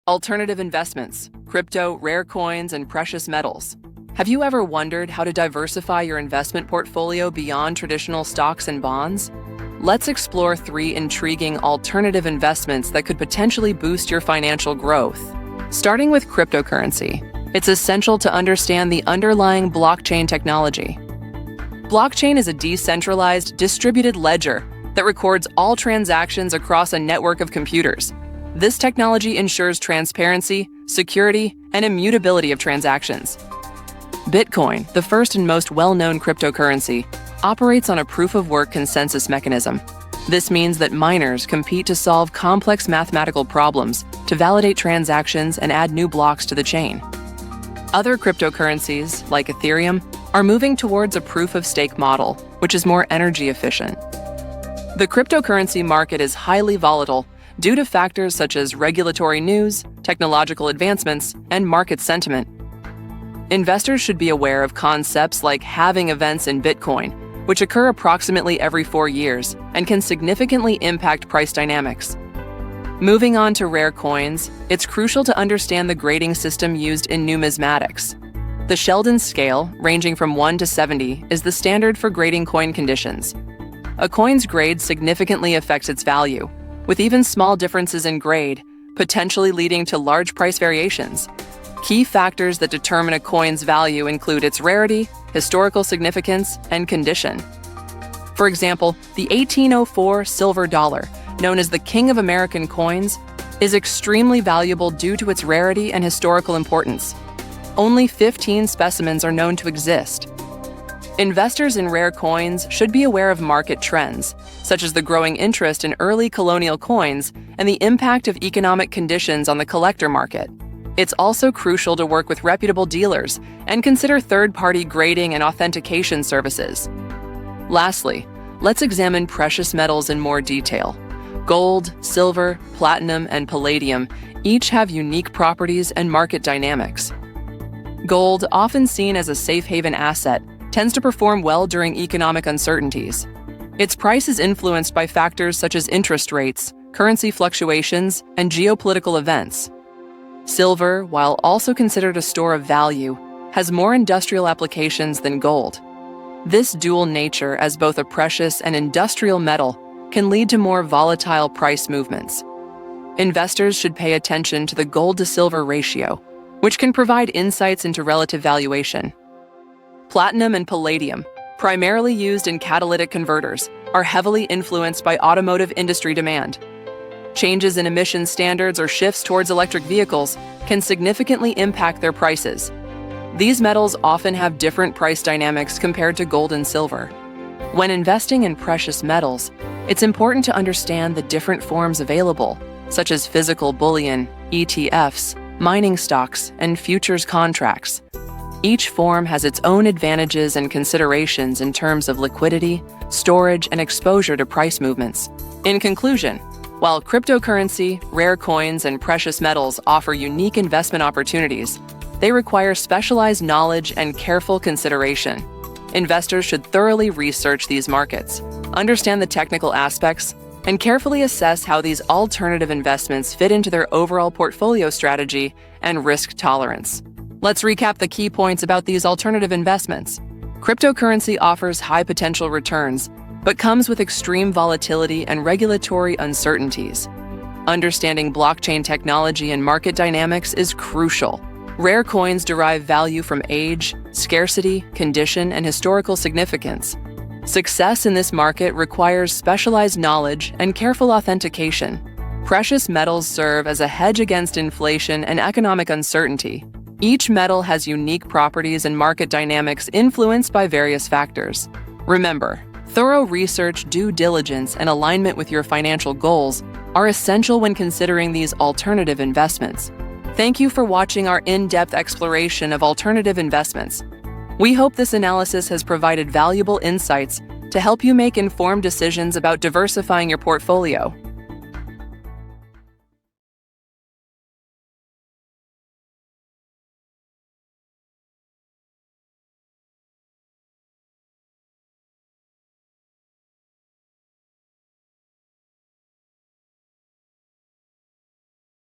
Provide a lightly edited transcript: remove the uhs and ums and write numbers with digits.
Alternative investments, crypto, rare coins, and precious metals. Have you ever wondered how to diversify your investment portfolio beyond traditional stocks and bonds? Let's explore 3 intriguing alternative investments that could potentially boost your financial growth. Starting with cryptocurrency, it's essential to understand the underlying blockchain technology. Blockchain is a decentralized, distributed ledger that records all transactions across a network of computers. This technology ensures transparency, security, and immutability of transactions. Bitcoin, the first and most well-known cryptocurrency, operates on a proof-of-work consensus mechanism. This means that miners compete to solve complex mathematical problems, to validate transactions and add new blocks to the chain. Other cryptocurrencies, like Ethereum, are moving towards a proof-of-stake model, which is more energy efficient. The cryptocurrency market is highly volatile due to factors such as regulatory news, technological advancements, and market sentiment. Investors should be aware of concepts like halving events in Bitcoin, which occur approximately every 4 years and can significantly impact price dynamics. Moving on to rare coins, it's crucial to understand the grading system used in numismatics. The Sheldon scale, ranging from 1 to 70, is the standard for grading coin conditions. A coin's grade significantly affects its value, with even small differences in grade potentially leading to large price variations. Key factors that determine a coin's value include its rarity, historical significance, and condition. For example, the 1804 silver dollar, known as the King of American coins, is extremely valuable due to its rarity and historical importance. Only 15 specimens are known to exist. Investors in rare coins should be aware of market trends, such as the growing interest in early colonial coins and the impact of economic conditions on the collector market. It's also crucial to work with reputable dealers and consider third-party grading and authentication services. Lastly, let's examine precious metals in more detail. Gold, silver, platinum, and palladium each have unique properties and market dynamics. Gold, often seen as a safe haven asset, tends to perform well during economic uncertainties. Its price is influenced by factors such as interest rates, currency fluctuations, and geopolitical events. Silver, while also considered a store of value, has more industrial applications than gold. This dual nature as both a precious and industrial metal can lead to more volatile price movements. Investors should pay attention to the gold-to-silver ratio, which can provide insights into relative valuation. Platinum and palladium, primarily used in catalytic converters, are heavily influenced by automotive industry demand. Changes in emission standards or shifts towards electric vehicles can significantly impact their prices. These metals often have different price dynamics compared to gold and silver. When investing in precious metals, it's important to understand the different forms available, such as physical bullion, ETFs, mining stocks, and futures contracts. Each form has its own advantages and considerations in terms of liquidity, storage, and exposure to price movements. In conclusion, while cryptocurrency, rare coins, and precious metals offer unique investment opportunities, they require specialized knowledge and careful consideration. Investors should thoroughly research these markets, understand the technical aspects, and carefully assess how these alternative investments fit into their overall portfolio strategy and risk tolerance. Let's recap the key points about these alternative investments. Cryptocurrency offers high potential returns, but comes with extreme volatility and regulatory uncertainties. Understanding blockchain technology and market dynamics is crucial. Rare coins derive value from age, scarcity, condition, and historical significance. Success in this market requires specialized knowledge and careful authentication. Precious metals serve as a hedge against inflation and economic uncertainty. Each metal has unique properties and market dynamics influenced by various factors. Remember, thorough research, due diligence, and alignment with your financial goals are essential when considering these alternative investments. Thank you for watching our in-depth exploration of alternative investments. We hope this analysis has provided valuable insights to help you make informed decisions about diversifying your portfolio.